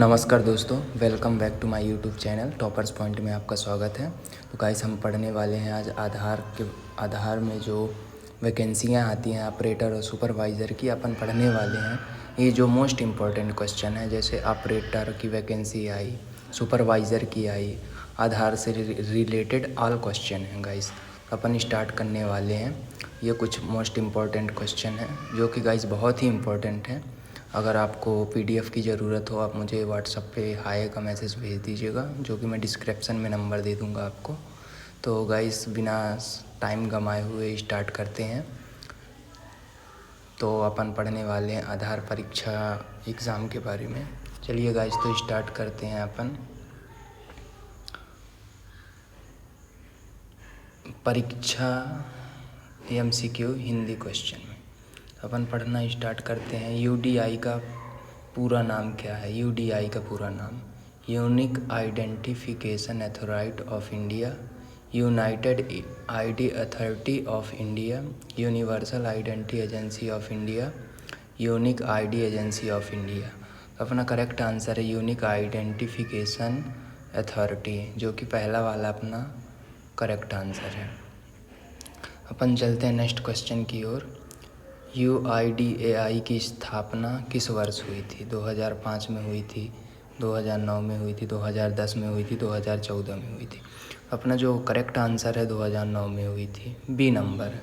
नमस्कार दोस्तों, welcome back to my YouTube channel toppers point में आपका स्वागत है। तो गाइस हम पढ़ने वाले हैं आज आधार में जो वैकेंसियां आती हैं ऑपरेटर और सुपरवाइज़र की अपन पढ़ने वाले हैं। ये जो मोस्ट इम्पॉर्टेंट क्वेश्चन है, जैसे ऑपरेटर की वैकेंसी आई, सुपरवाइज़र की आई, आधार से रिलेटेड ऑल क्वेश्चन हैं गाइस। अपन स्टार्ट करने वाले हैं। ये कुछ मोस्ट इम्पॉर्टेंट क्वेश्चन हैं जो कि गाइस बहुत ही इम्पॉर्टेंट हैं। अगर आपको पीडीएफ की ज़रूरत हो, आप मुझे व्हाट्सएप पे हाय का मैसेज भेज दीजिएगा, जो कि मैं डिस्क्रिप्शन में नंबर दे दूँगा आपको। तो गाइस बिना टाइम गंवाए हुए स्टार्ट करते हैं। तो अपन पढ़ने वाले हैं आधार परीक्षा एग्ज़ाम के बारे में। चलिए गाइस तो स्टार्ट करते हैं अपन। परीक्षा एमसीक्यू हिंदी क्वेश्चन में अपन पढ़ना स्टार्ट करते हैं। यूडीआई का पूरा नाम क्या है? यूडीआई का पूरा नाम unique identification authority of India, United ID authority of India, universal identity agency of India, unique ID agency of India. अपना करेक्ट आंसर है यूनिक आइडेंटिफिकेशन अथॉरिटी, जो कि पहला वाला अपना करेक्ट आंसर है। अपन चलते हैं नेक्स्ट क्वेश्चन की ओर। यूआईडीएआई की स्थापना किस वर्ष हुई थी? 2005 में हुई थी, 2009 में हुई थी, 2010 में हुई थी, 2014 में हुई थी। अपना जो करेक्ट आंसर है 2009 में हुई थी, बी नंबर।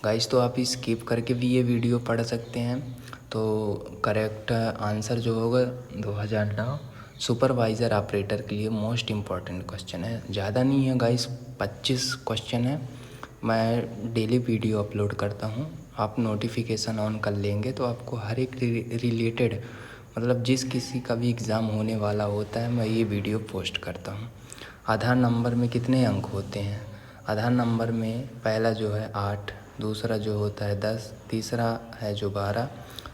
गाइस तो आप स्किप करके भी ये वीडियो पढ़ सकते हैं। तो करेक्ट आंसर जो होगा 2009। सुपरवाइज़र ऑपरेटर के लिए मोस्ट इम्पॉर्टेंट क्वेश्चन है। ज़्यादा नहीं है गाइस, 25 क्वेश्चन है। मैं डेली वीडियो अपलोड करता हूँ। आप नोटिफिकेशन ऑन कर लेंगे तो आपको हर एक रिलेटेड, मतलब जिस किसी का भी एग्ज़ाम होने वाला होता है, मैं ये वीडियो पोस्ट करता हूँ। आधार नंबर में कितने अंक होते हैं? आधार नंबर में पहला जो है 8, दूसरा जो होता है 10, तीसरा है जो 12,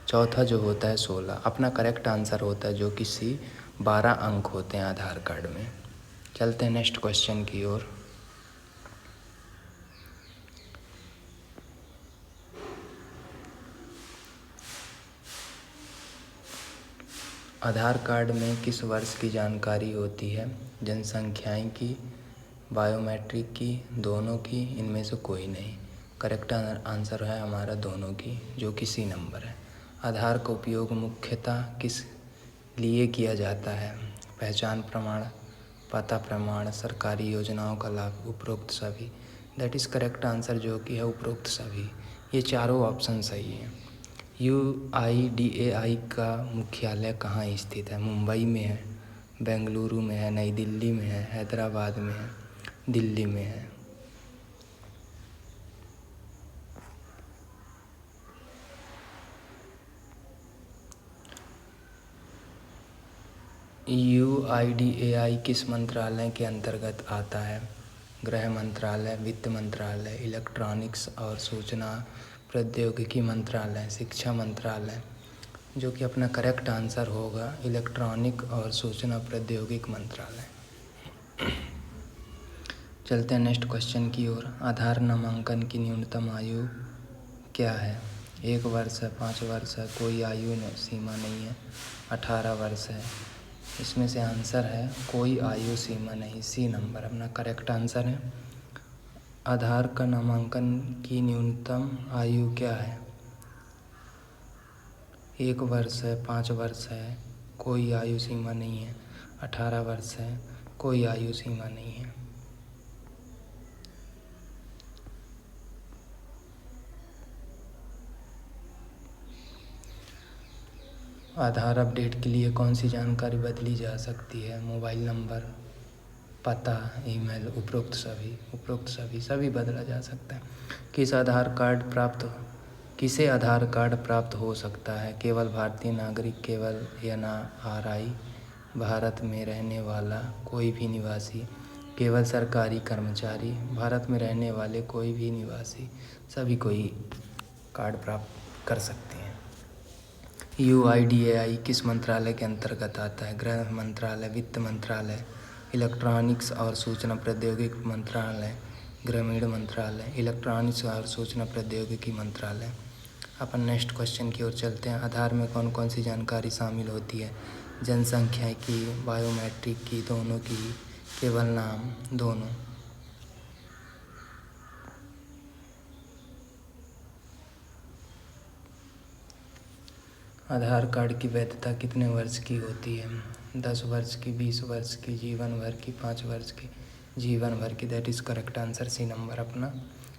चौथा जो होता है 16। अपना करेक्ट आंसर होता है जो कि सी, 12 अंक होते हैं आधार कार्ड में। चलते हैं नेक्स्ट क्वेश्चन की ओर। आधार कार्ड में किस वर्ष की जानकारी होती है? जनसंख्याएं की, बायोमेट्रिक की, दोनों की, इनमें से कोई नहीं। करेक्ट आंसर है हमारा दोनों की, जो कि सी नंबर है। आधार का उपयोग मुख्यतः किस लिए किया जाता है? पहचान प्रमाण, पता प्रमाण, सरकारी योजनाओं का लाभ, उपरोक्त सभी। दैट इज़ करेक्ट आंसर जो कि है उपरोक्त सभी। ये चारों ऑप्शन सही हैं। यूआईडीएआई का मुख्यालय कहाँ स्थित है? मुंबई में है, बेंगलुरु में है, नई दिल्ली में है, हैदराबाद में है, दिल्ली में है। यूआईडीएआई किस मंत्रालय के अंतर्गत आता है? गृह मंत्रालय, वित्त मंत्रालय, इलेक्ट्रॉनिक्स और सूचना प्रौद्योगिकी मंत्रालय, शिक्षा मंत्रालय। जो कि अपना करेक्ट आंसर होगा इलेक्ट्रॉनिक और सूचना प्रौद्योगिकी मंत्रालय। चलते हैं नेक्स्ट क्वेश्चन की ओर। आधार नामांकन की न्यूनतम आयु क्या है? 1 वर्ष है, 5 वर्ष है, कोई आयु सीमा नहीं है, 18 वर्ष है। इसमें से आंसर है कोई आयु सीमा नहीं, सी नंबर अपना करेक्ट आंसर है। आधार का नामांकन की न्यूनतम आयु क्या है? 1 वर्ष है, 5 वर्ष है, कोई आयु सीमा नहीं है, 18 वर्ष है, कोई आयु सीमा नहीं है। आधार अपडेट के लिए कौन सी जानकारी बदली जा सकती है? मोबाइल नंबर, पता, ईमेल, उपरोक्त सभी बदला जा सकता है। किसे आधार कार्ड प्राप्त हो सकता है? केवल भारतीय नागरिक, केवल एनआरआई, भारत में रहने वाला कोई भी निवासी, केवल सरकारी कर्मचारी, भारत में रहने वाले कोई भी निवासी, सभी कोई कार्ड प्राप्त कर सकते हैं। यूआईडीएआई किस मंत्रालय के अंतर्गत आता है? गृह मंत्रालय, वित्त मंत्रालय, इलेक्ट्रॉनिक्स और सूचना प्रौद्योगिकी मंत्रालय, ग्रामीण मंत्रालय, इलेक्ट्रॉनिक्स और सूचना प्रौद्योगिकी मंत्रालय। अपन नेक्स्ट क्वेश्चन की ओर चलते हैं। आधार में कौन कौन सी जानकारी शामिल होती है? जनसंख्या की, बायोमेट्रिक की, दोनों की, केवल नाम, दोनों। आधार कार्ड की वैधता कितने वर्ष की होती है? 10 वर्ष की, 20 वर्ष की, जीवन भर की, 5 वर्ष की, जीवन भर की। That is correct answer, C number अपना,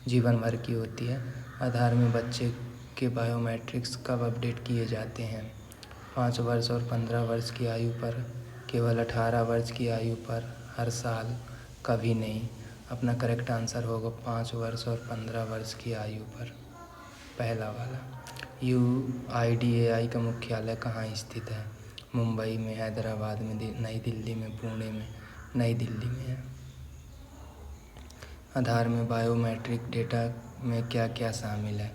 जीवन भर की होती है। आधार में बच्चे के बायोमेट्रिक्स कब अपडेट किए जाते हैं? 5 वर्ष और 15 वर्ष की आयु पर, केवल 18 वर्ष की आयु पर, हर साल, कभी नहीं। अपना करेक्ट आंसर होगा 5 वर्ष और 15 वर्ष की आयु पर, पहला वाला। UIDAI का मुख्यालय कहाँ स्थित है? मुंबई में, हैदराबाद में, नई दिल्ली में, पुणे में। नई दिल्ली में है। आधार में बायोमेट्रिक डेटा में क्या क्या शामिल है?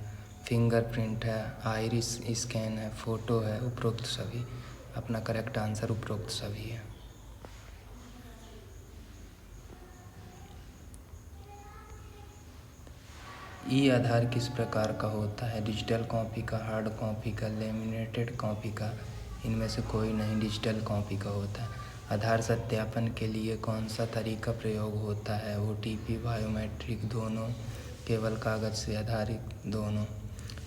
फिंगरप्रिंट है, आइरिस स्कैन है, फ़ोटो है, उपरोक्त सभी। अपना करेक्ट आंसर उपरोक्त सभी है। ई आधार किस प्रकार का होता है? डिजिटल कॉपी का, हार्ड कॉपी का, लेमिनेटेड कॉपी का? इनमें से कोई नहीं, डिजिटल कॉपी का होता है। आधार सत्यापन के लिए कौन सा तरीका प्रयोग होता है? OTP, बायोमेट्रिक, दोनों, केवल कागज़ से आधारित, दोनों।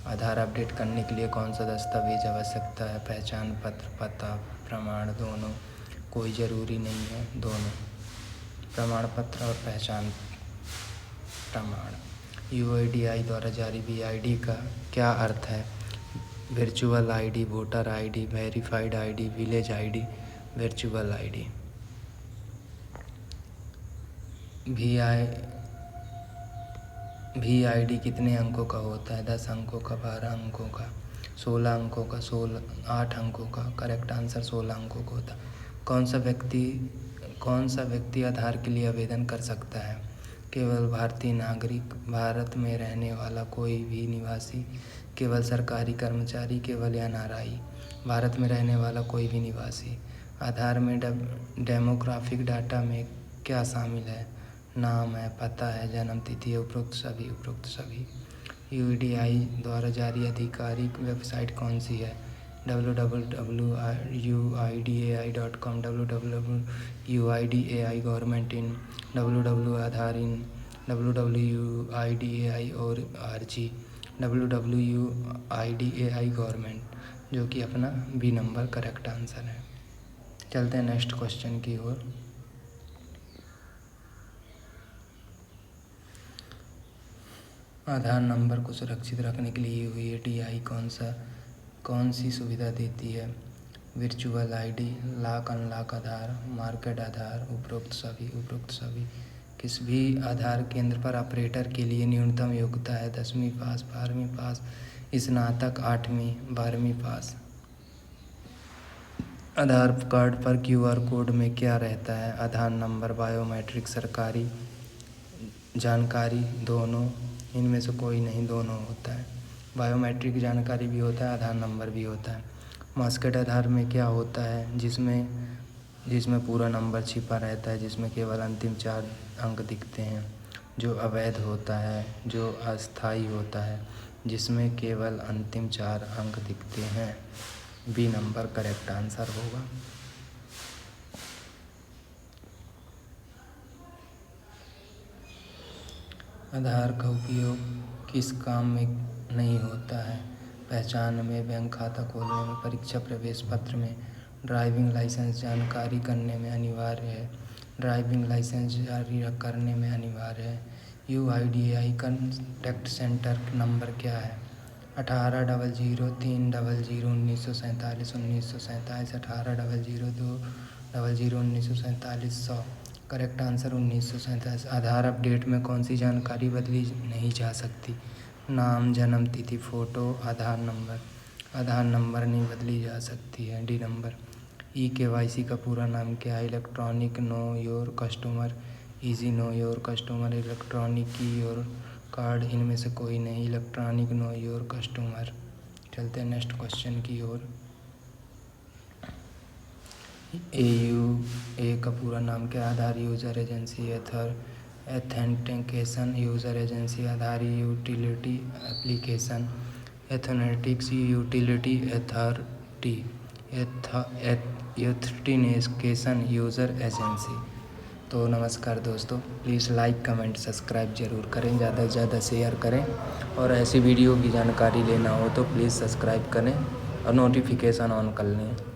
आधार अपडेट करने के लिए कौन सा दस्तावेज आवश्यकता है? पहचान पत्र, पता, प्रमाण, दोनों। कोई ज़रूरी नहीं है, दोनों। प्रमाण पत्र और पहचान प्रमाण। UIDAI द्वारा जारी BID का क्या अर्थ है? Virtual ID, voter ID, verified ID, village ID, virtual ID। VID कितने अंकों का होता है? 10 अंकों का, 12 अंकों का, 16 अंकों का, 8 अंकों का। करेक्ट आंसर 16 अंकों का होता है। कौन सा व्यक्ति आधार के लिए आवेदन कर सकता है? केवल भारतीय नागरिक, भारत में रहने वाला कोई भी निवासी, केवल सरकारी कर्मचारी, केवल NRI, भारत में रहने वाला कोई भी निवासी। आधार में डेमोग्राफिक डाटा में क्या शामिल है? नाम है, पता है, जन्म तिथि है, उपरोक्त सभी, उपरोक्त सभी। UIDAI द्वारा जारी आधिकारिक वेबसाइट कौन सी है? www.uidai.com, www.uidai government in, www.आधार in, www.uidai और RG, www.uidai गवर्नमेंट, जो कि अपना B नंबर करेक्ट आंसर है। चलते हैं नेक्स्ट क्वेश्चन की ओर। आधार नंबर को सुरक्षित रखने के लिए UIDAI कौन सी सुविधा देती है? वर्चुअल ID, लॉक अनलॉक आधार, मार्केट आधार, उपरोक्त सभी, उपरोक्त सभी। किस भी आधार केंद्र पर ऑपरेटर के लिए न्यूनतम योग्यता है? 10वीं पास, 12वीं पास, स्नातक, 8वीं, 12वीं पास। आधार कार्ड पर QR कोड में क्या रहता है? आधार नंबर, बायोमेट्रिक, सरकारी जानकारी, दोनों। इनमें से कोई नहीं, दोनों होता है। बायोमेट्रिक जानकारी भी होता है, आधार नंबर भी होता है। मास्केट आधार में क्या होता है? जिसमें पूरा नंबर छिपा रहता है, जिसमें केवल अंतिम 4 अंक दिखते हैं। जो अवैध होता है, जो अस्थायी होता है, जिसमें केवल अंतिम 4 अंक दिखते हैं। B नंबर करेक्ट आंसर होगा। आधार का उपयोग किस काम में नहीं होता है? पहचान में, बैंक खाता खोलने में, परीक्षा प्रवेश पत्र में, ड्राइविंग लाइसेंस जानकारी करने में अनिवार्य है, ड्राइविंग लाइसेंस जारी करने में अनिवार्य है। UIDAI कॉन्टैक्ट सेंटर नंबर क्या है? 1800301947, 1800201947, 100। Correct answer 1947। आधार अपडेट में कौन सी जानकारी बदली नहीं जा सकती? नाम, जन्म तिथि, फ़ोटो, आधार नंबर। आधार नंबर नहीं बदली जा सकती है, D नंबर। EKYC का पूरा नाम क्या है? Electronic know your customer, easy know your customer, electronic की योर कार्ड। इनमें से कोई नहीं, इलेक्ट्रॉनिक नो योर कस्टमर। चलते हैं नेक्स्ट क्वेश्चन की ओर। AUA का पूरा नाम क्या है? Aadhaar user agency, authentication user agency, Aadhaar utility application, एथेनेटिक्स utility authority, authentication user agency. तो नमस्कार दोस्तों, प्लीज़ लाइक कमेंट सब्सक्राइब ज़रूर करें, ज़्यादा से ज़्यादा शेयर करें और ऐसी वीडियो की जानकारी लेना हो तो प्लीज़ सब्सक्राइब करें और नोटिफिकेशन ऑन कर लें।